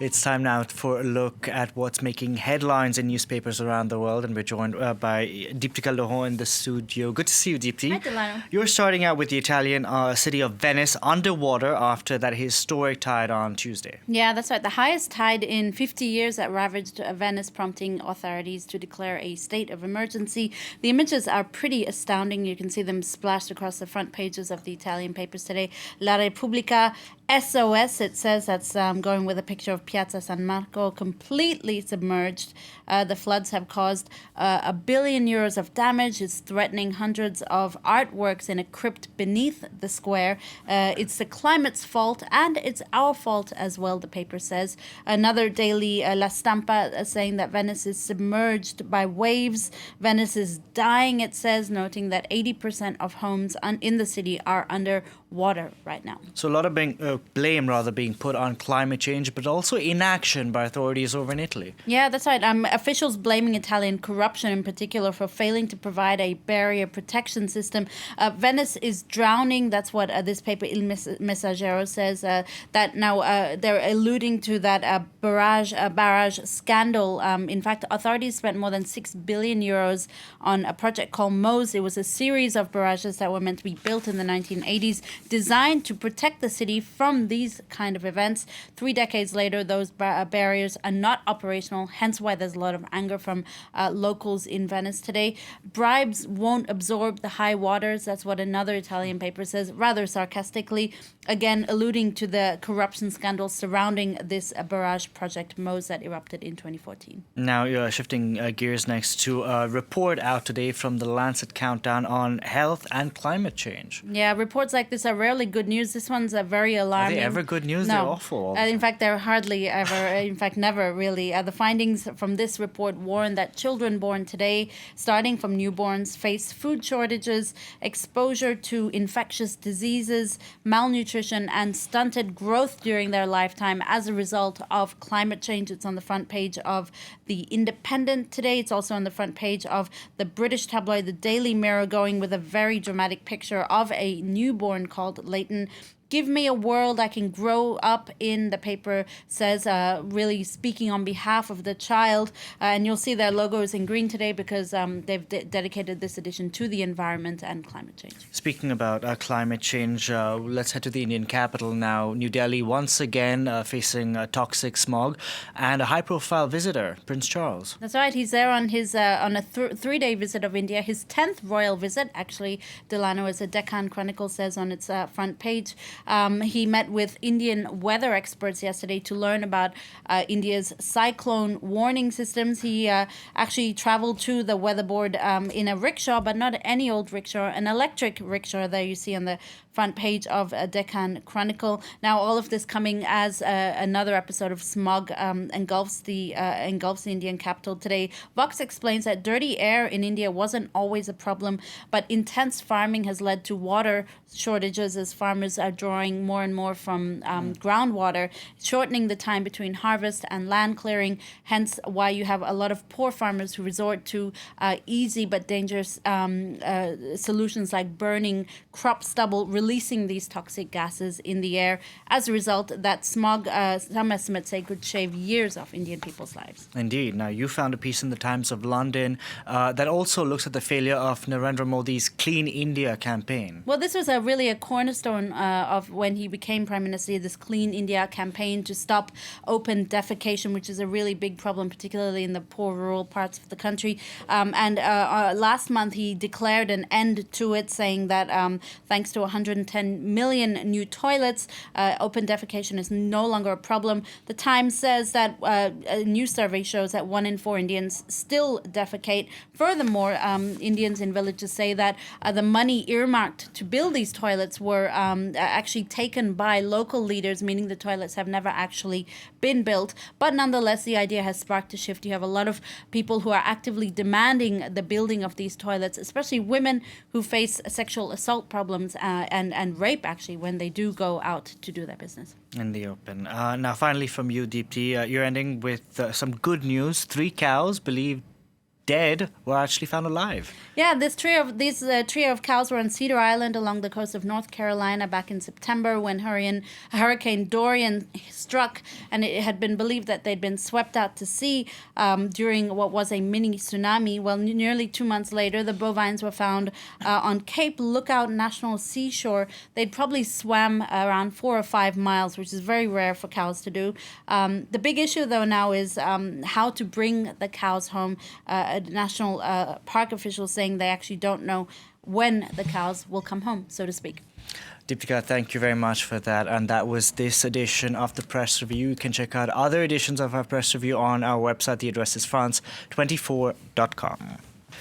It's time now for a look at what's making headlines in newspapers around the world, and we're joined by Deepti Kaldoho in the studio. Good to see you, Deepti. Hi, Delano. You're starting out with the Italian city of Venice underwater after that historic tide on Tuesday. Yeah, that's right. The highest tide in 50 years that ravaged Venice, prompting authorities to declare a state of emergency. The images are pretty astounding. You can see them splashed across the front pages of the Italian papers today. La Repubblica, SOS, it says, that's going with a picture of Piazza San Marco, completely submerged. The floods have caused €1 billion of damage. It's threatening hundreds of artworks in a crypt beneath the square. It's the climate's fault, and it's our fault as well, the paper says. Another daily, La Stampa, saying that Venice is submerged by waves. Venice is dying, it says, noting that 80% of homes in the city are under water right now. So a lot of blame being put on climate change, but also inaction by authorities over in Italy. Yeah, that's right. Officials blaming Italian corruption in particular for failing to provide a barrier protection system. Venice is drowning. That's what this paper Il Messaggero says. That now they're alluding to that barrage scandal. In fact, authorities spent more than €6 billion on a project called MOSE. It was a series of barrages that were meant to be built in the 1980s, designed to protect the city from these kind of events. 3 decades later, those barriers are not operational, hence why there's a lot of anger from locals in Venice today. Bribes won't absorb the high waters. That's what another Italian paper says, rather sarcastically, again alluding to the corruption scandals surrounding this barrage project MOSE that erupted in 2014. Now you're shifting gears next to a report out today from the Lancet Countdown on health and climate change. Yeah, reports like this are rarely good news. This one's very alarming. Are they ever good news? No. They're awful. In fact, they're hardly ever, in fact, never really. The findings from this report warn that children born today, starting from newborns, face food shortages, exposure to infectious diseases, malnutrition, and stunted growth during their lifetime as a result of climate change. It's on the front page of The Independent today. It's also on the front page of the British tabloid The Daily Mirror, going with a very dramatic picture of a newborn called Leighton. Give me a world I can grow up in, the paper says, really speaking on behalf of the child. And you'll see their logo is in green today because they've dedicated this edition to the environment and climate change. Speaking about climate change, let's head to the Indian capital now. New Delhi once again facing toxic smog, and a high-profile visitor, Prince Charles. That's right. He's there on his on a 3-day visit of India, his 10th royal visit, actually, Delano, as the Deccan Chronicle says on its front page. He met with Indian weather experts yesterday to learn about India's cyclone warning systems. He actually traveled to the weather board in a rickshaw, but not any old rickshaw, an electric rickshaw there you see on the front page of Deccan Chronicle. Now, all of this coming as another episode of smog engulfs the Indian capital today. Vox explains that dirty air in India wasn't always a problem, but intense farming has led to water shortages as farmers are drawing more and more from groundwater, shortening the time between harvest and land clearing, hence why you have a lot of poor farmers who resort to easy but dangerous solutions like burning crop stubble, releasing these toxic gases in the air. As a result, that smog, some estimates say, could shave years off Indian people's lives. Indeed. Now, you found a piece in the Times of London that also looks at the failure of Narendra Modi's Clean India campaign. Well, this was really a cornerstone of when he became Prime Minister, this Clean India campaign to stop open defecation, which is a really big problem, particularly in the poor rural parts of the country. And last month, he declared an end to it, saying that thanks to 110 million new toilets, open defecation is no longer a problem. The Times says that a new survey shows that 1 in 4 Indians still defecate. Furthermore, Indians in villages say that the money earmarked to build these toilets were actually taken by local leaders, meaning the toilets have never actually been built. But nonetheless, the idea has sparked a shift. You have a lot of people who are actively demanding the building of these toilets, especially women who face sexual assault problems and rape, actually, when they do go out to do their business. In the open. Now, finally from you, Deepti, you're ending with some good news. 3 cows believed dead were actually found alive. Yeah, these trio of cows were on Cedar Island along the coast of North Carolina back in September when Hurricane Dorian struck, and it had been believed that they'd been swept out to sea during what was a mini tsunami. Well, nearly 2 months later, the bovines were found on Cape Lookout National Seashore. They'd probably swam around 4 or 5 miles, which is very rare for cows to do. The big issue, though, now is how to bring the cows home. National park officials saying they actually don't know when the cows will come home, so to speak. Deepika, thank you very much for that. And that was this edition of the Press Review. You can check out other editions of our Press Review on our website. The address is france24.com.